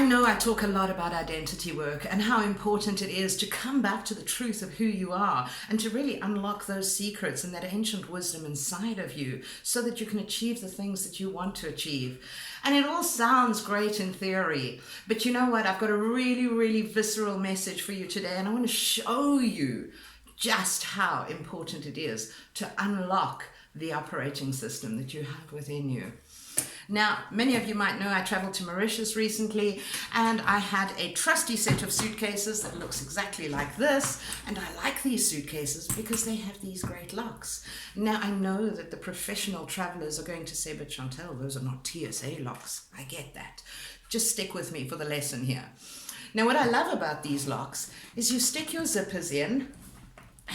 I know I talk a lot about identity work and how important it is to come back to the truth of who you are and to really unlock those secrets and that ancient wisdom inside of you so that you can achieve the things that you want to achieve. And it all sounds great in theory, but you know what? I've got a really, really visceral message for you today, and I want to show you just how important it is to unlock the operating system that you have within you. Now, many of you might know I traveled to Mauritius recently, and I had a trusty set of suitcases that looks exactly like this, and I like these suitcases because they have these great locks. Now, I know that the professional travelers are going to say, but Chantel, those are not TSA locks. I get that. Just stick with me for the lesson here. Now, what I love about these locks is you stick your zippers in,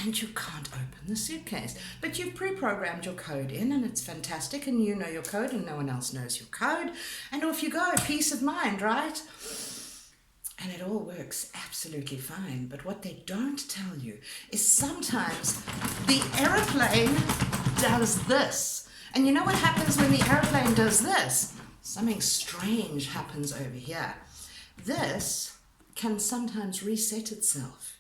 and you can't open the suitcase. But you've pre-programmed your code in, and it's fantastic, and you know your code and no one else knows your code, and off you go, peace of mind, right? And it all works absolutely fine. But what they don't tell you is sometimes the airplane does this. And you know what happens when the airplane does this? Something strange happens over here. This can sometimes reset itself.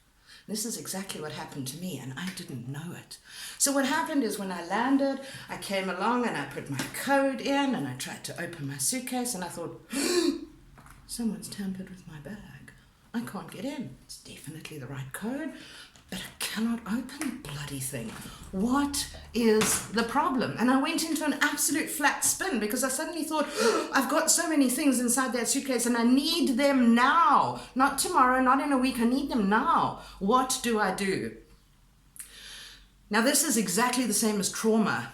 This is exactly what happened to me, and I didn't know it. So what happened is when I landed, I came along and I put my code in and I tried to open my suitcase and I thought, someone's tampered with my bag. I can't get in. It's definitely the right code, but I cannot open the bloody thing. What is the problem? And I went into an absolute flat spin because I suddenly thought, I've got so many things inside that suitcase and I need them now. Not tomorrow, not in a week, I need them now. What do I do? Now this is exactly the same as trauma.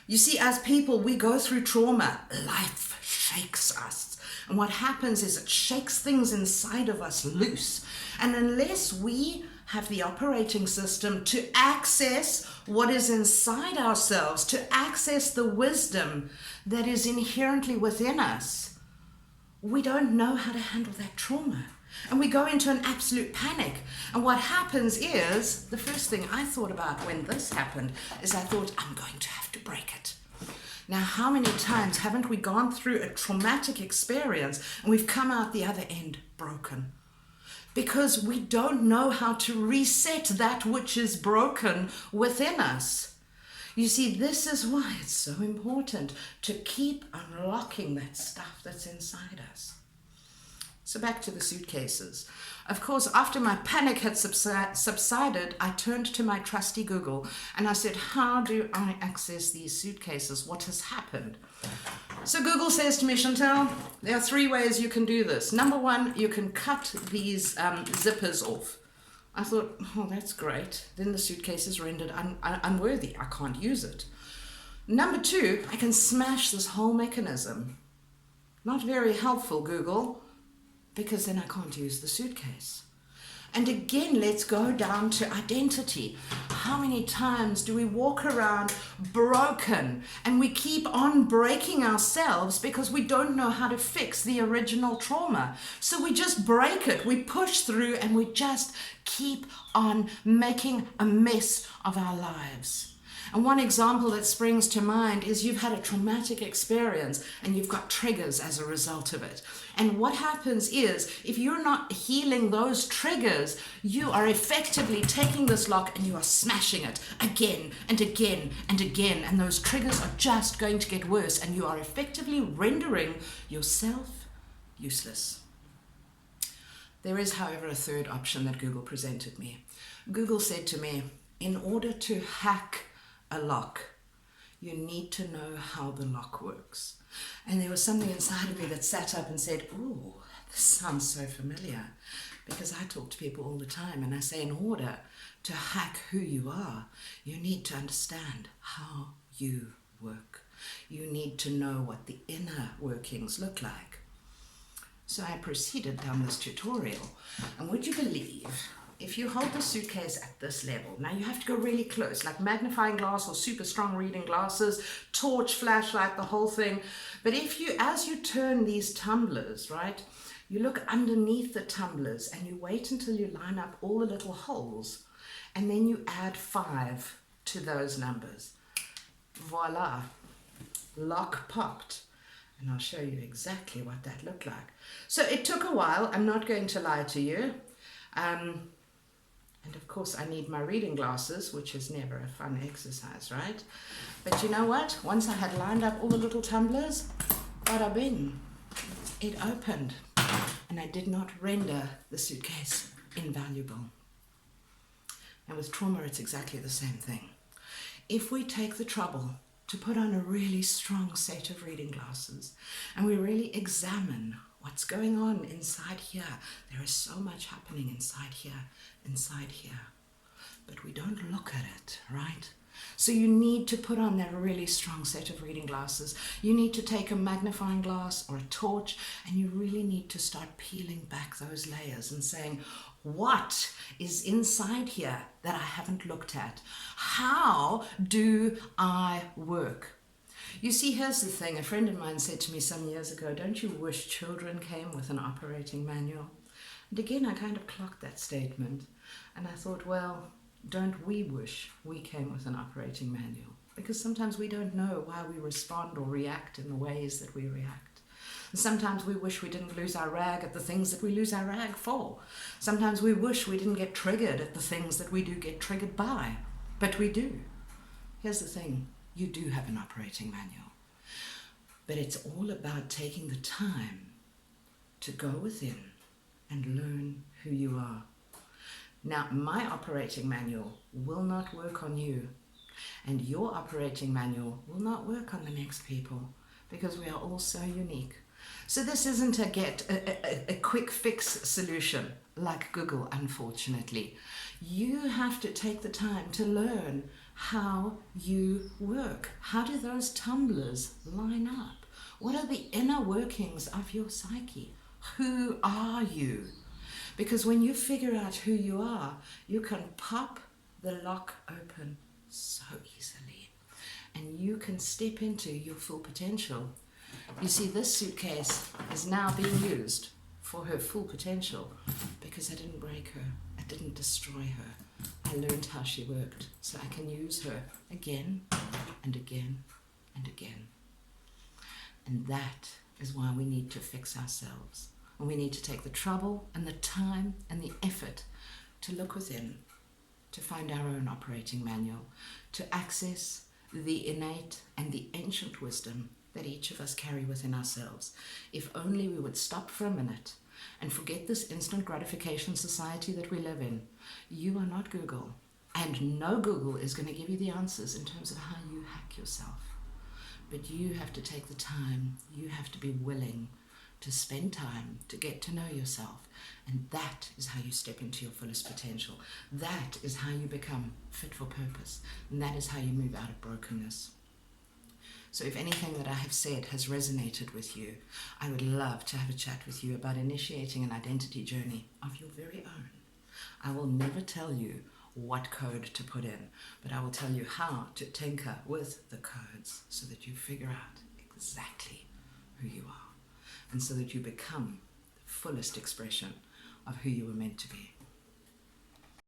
You see, as people, we go through trauma. Life shakes us. And what happens is it shakes things inside of us loose. And unless we have the operating system to access what is inside ourselves, to access the wisdom that is inherently within us, we don't know how to handle that trauma. And we go into an absolute panic. And what happens is, the first thing I thought about when this happened is I thought, I'm going to have to break it. Now, how many times haven't we gone through a traumatic experience and we've come out the other end broken? Because we don't know how to reset that which is broken within us. You see, this is why it's so important to keep unlocking that stuff that's inside us. So back to the suitcases. Of course, after my panic had subsided, I turned to my trusty Google and I said, how do I access these suitcases? What has happened? So Google says to me, Chantel, there are 3 ways you can do this. Number 1, you can cut these zippers off. I thought, oh, that's great. Then the suitcase is rendered unworthy. I can't use it. Number 2, I can smash this whole mechanism. Not very helpful, Google, because then I can't use the suitcase. And again, let's go down to identity. How many times do we walk around broken and we keep on breaking ourselves because we don't know how to fix the original trauma? So we just break it, we push through, and we just keep on making a mess of our lives. And one example that springs to mind is you've had a traumatic experience and you've got triggers as a result of it. And what happens is, if you're not healing those triggers, you are effectively taking this lock and you are smashing it again and again and again. And those triggers are just going to get worse and you are effectively rendering yourself useless. There is, however, a third option that Google presented me. Google said to me, in order to hack a lock, you need to know how the lock works. And there was something inside of me that sat up and said, ooh, this sounds so familiar, because I talk to people all the time and I say, in order to hack who you are, you need to understand how you work. You need to know what the inner workings look like. So I proceeded down this tutorial, and would you believe, if you hold the suitcase at this level, now you have to go really close, like magnifying glass or super strong reading glasses, torch, flashlight, the whole thing. But if you, as you turn these tumblers, right, you look underneath the tumblers and you wait until you line up all the little holes, and then you add 5 to those numbers. Voila, lock popped. And I'll show you exactly what that looked like. So it took a while, I'm not going to lie to you. And of course I need my reading glasses, which is never a fun exercise, right? But you know what? Once I had lined up all the little tumblers, bada bing, it opened. And I did not render the suitcase invaluable. And with trauma, it's exactly the same thing. If we take the trouble to put on a really strong set of reading glasses and we really examine what's going on inside here, there is so much happening inside here, but we don't look at it, right? So you need to put on that really strong set of reading glasses. You need to take a magnifying glass or a torch, and you really need to start peeling back those layers and saying, what is inside here that I haven't looked at? How do I work? You see, here's the thing. A friend of mine said to me some years ago, don't you wish children came with an operating manual? And again, I kind of clocked that statement. And I thought, well, don't we wish we came with an operating manual? Because sometimes we don't know why we respond or react in the ways that we react. And sometimes we wish we didn't lose our rag at the things that we lose our rag for. Sometimes we wish we didn't get triggered at the things that we do get triggered by. But we do. Here's the thing. You do have an operating manual. But it's all about taking the time to go within and learn who you are. Now, my operating manual will not work on you, and your operating manual will not work on the next people, because we are all so unique. So this isn't a quick fix solution like Google, unfortunately. You have to take the time to learn how you work. How do those tumblers line up? What are the inner workings of your psyche? Who are you? Because when you figure out who you are, you can pop the lock open so easily. And you can step into your full potential. You see, this suitcase is now being used for her full potential because I didn't break her. I didn't destroy her. I learned how she worked, so I can use her again and again and again. And that is why we need to fix ourselves. And we need to take the trouble and the time and the effort to look within, to find our own operating manual, to access the innate and the ancient wisdom that each of us carry within ourselves. If only we would stop for a minute and forget this instant gratification society that we live in. You are not Google, and no Google is going to give you the answers in terms of how you hack yourself. But you have to take the time, you have to be willing to spend time to get to know yourself, and that is how you step into your fullest potential. That is how you become fit for purpose, and that is how you move out of brokenness. So if anything that I have said has resonated with you, I would love to have a chat with you about initiating an identity journey of your very own. I will never tell you what code to put in, but I will tell you how to tinker with the codes so that you figure out exactly who you are, and so that you become the fullest expression of who you were meant to be.